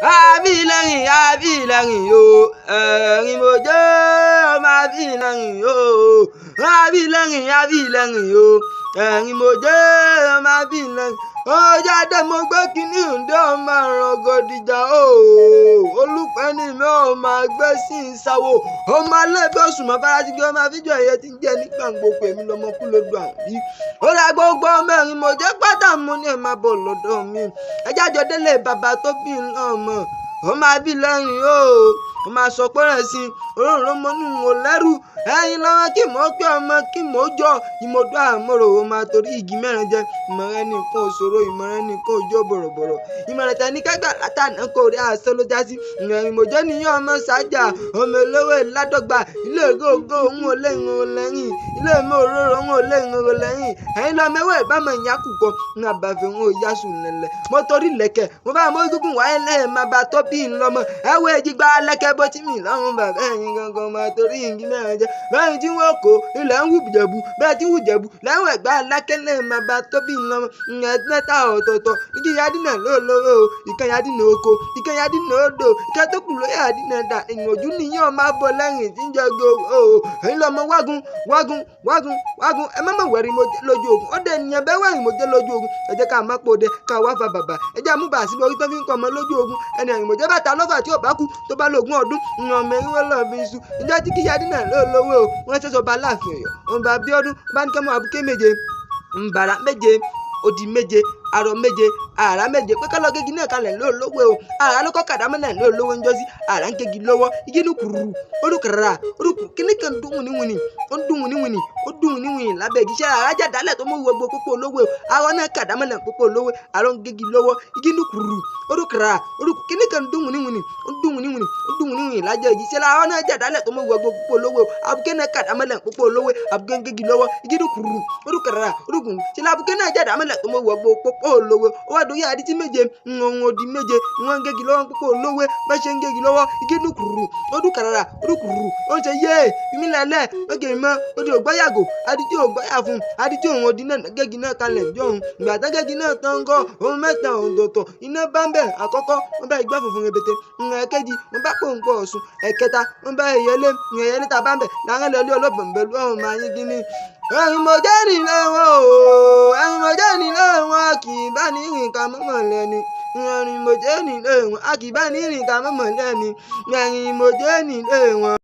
Àbílẹ̀rìn o, ẹ̀rín mo jẹ́ ọmọ àbílẹ̀rìn o. Àbílẹ̀rìn o, ẹ̀rín mo jẹ́ ọmọ àbílẹ̀rìn. Ó jáde mo gbé kíní ǹdẹ́ ọmọ àràngọ̀dìjà o. Olùpẹ́ ni mi ò máa gbé sí ìsàwò. Ọmọ alẹ́ bí oṣù mọ́ fara ti gbé ọmọ àfijọ́ ẹ̀yẹ ti ń jẹ́ nígbà gbogbo èmi lọmọ kú lójú àwọn bí. Ó ra gbogbo ọmọ ẹ̀rín mo jẹ́ pátá mo ní ẹ̀ máa bọ̀ lọ́dọ̀ mi. Ẹ jájọ délé bàbá tó bí ń lọ́mọ. Ó máa bí lẹ́rìn o, ó máa sọ pé rẹ̀ sí òróró mo ní wò lẹ́rù. Ẹyin lọ́wọ́ kí mo pé ọmọ kí mo jọ ìmọ̀dọ́ àmọ́rò ó máa torí igi mẹ́rin jẹ. Ìmọ̀ràn nìkan òṣòro, ìmọ̀ràn nìkan òjò bọ̀rọ̀bọ̀rọ̀. Ìmọ̀ràn tẹ̀ní kẹ́gbà látàná kò rí àṣẹ ló já sí. Ìrìn mòjẹ́ níyàn ọmọ sájà, ọmọ olówó ìládọ́gba. Ilé ògógó òun ò lè ń lẹ́yìn. Ilé mi òróró òun ò lè ń lẹ́yìn. Ẹyin lọ mẹ́wọ́ ìbámu ìyá kùkọ. Ní àbàfẹ́ òun ò yá sùn nílẹ̀. Mo torí lẹ̀kẹ̀, mo bá mọ́ gúngùn wáyé lẹ́yìn máa bá tó bí ńlọmọ. Ẹwọ́ èjì gba lẹ́kẹ̀ bó ti mì lọ́rùn bàbá ẹ̀yin gangan máa torí igi mẹ́rin jẹ. Bẹ́ẹ̀ tí wọ́n kó ilẹ̀ ń wù jẹ̀bù, bẹ́ẹ̀ tí wù jẹ̀bù. Lẹ́wọ̀n ẹ̀gbá lẹ́kẹ̀ lẹ́yìn máa bá tó bí ńlọmọ. Ìyẹn mẹ́ta ọ̀tọ̀ọ̀tọ̀. Igi yadínà lólówó o, ìkan yadínà oko, ìkan yadínà odò, ìkan tó kù ló yadínà dà. Ìyànjú nìyẹn máa bọ̀ lẹ́yìn tí ń jẹ́ gbogbo o. Ẹ̀yin lọ́mọ wágun. Ẹ má mọ̀ wẹ̀rí mo jẹ́ lójú ogun. Ó dé ènìyàn bẹ́ẹ̀ wẹ̀rí mo jẹ́ lójú ogun. Ẹ jẹ́ ká má pòde ká wá fa bàbà. Ẹ jẹ́ àmúbà sí orí tó fi ń kọ́ ọmọ lójú ogun. Ẹni ẹ̀rìn mo jẹ́ bàtà lọ́fà tí ò bá kú tó bá lógún ọdún. Ìyàn mẹ́rin wọ́n lọ́ọ́ fi iṣu. Ìjọ tí kí yadínà lólówó o. Wọ́n ṣẹ̀ṣọ́ bá láàfin Ọ̀yọ́. Ọba Abíọ́dún bá ní kẹ́mọ́ abuké méje. Mbàrà méje. Odi méje. Arọ méje. Àrá méje. Pé ká lọ gégi náà kalẹ̀ lólówó o. Àrá ló kọ́ kàdámọ́ náà lólówó ń jọ́sí. Àrá ń kégi lọ́wọ́. Igi ní kùrù. Orúkàrà. Orúkù kíní kan dùn wìnìwìnì. Ó dùn wìnìwìnì. Ó dùn wìnìwìnì lábẹ́ igi. Ṣé àrá jà dálẹ̀ tó mú gbogbo pópó olówó o. Arọ náà kàdámọ́ náà pópó olówó. Arọ ń gégi lọ́wọ́. Igi ní kùrù. Orúkàrà. Orúkù kíní kan dùn wìnìwìnì. Ó dùn wìnìwìnì. Ó dùn wìnìwìnì lájẹ́ igi. Ṣé àrọ náà jà dálẹ̀ tó mú gbogbo pópó olówó o. Abuké náà kàdámọ́ náà pópó olówó. Abuké ń gégi lọ́wọ́. Igi ní kùrù. Orúkàrà. Orúkù. Ṣé abuké náà jà dámọ́ náà tó mú gbogbo pópó olówó. Ó wá dórí adití méje. Ohun odi méje. Wọ́n ń gégi lọ́wọ́ pópó olówó. Bá ṣe ń gégi lọ́wọ́. Igi ní kùrù. Orúkàrà. Orúkùrù. Ó ń ṣe yé. Bímí lẹ́lẹ̀. Ó gé mọ́. Ó di ògbáyàgò. Adití ògbáyà fún. Adití òun odi náà gégi náà kalẹ̀ jọ̀hún. Ìgbà tán gégi náà tán ń gọ́. Ohun mẹ́ta ọ̀dọ̀tọ̀. Iná bá ń bẹ̀. Àkọ́kọ́ wọ́n bá igbá funfun rebete. Ẹ̀kejì wọ́n bá pòǹpọ̀ ọ̀ṣun. Ẹ̀kẹta wọ́n bá ìyẹlé. Ìyẹlé ta bá ń bẹ̀. Láàrín lọ́lé ọlọ́bọ̀n pẹ̀lú ọ̀hún máa yín gíní. Ẹ̀yin mo jẹ́ nílé wọn o. Ẹ̀yin mo jẹ́ nílé wọn kì í bá ní rìn ká mọ́mọ́ lẹ́ni. Ẹ̀yin mo jẹ́ nílé wọn a kì í bá ní rìn ká mọ́mọ́ lẹ́ni. Ẹ̀yin mo jẹ́ nílé wọn.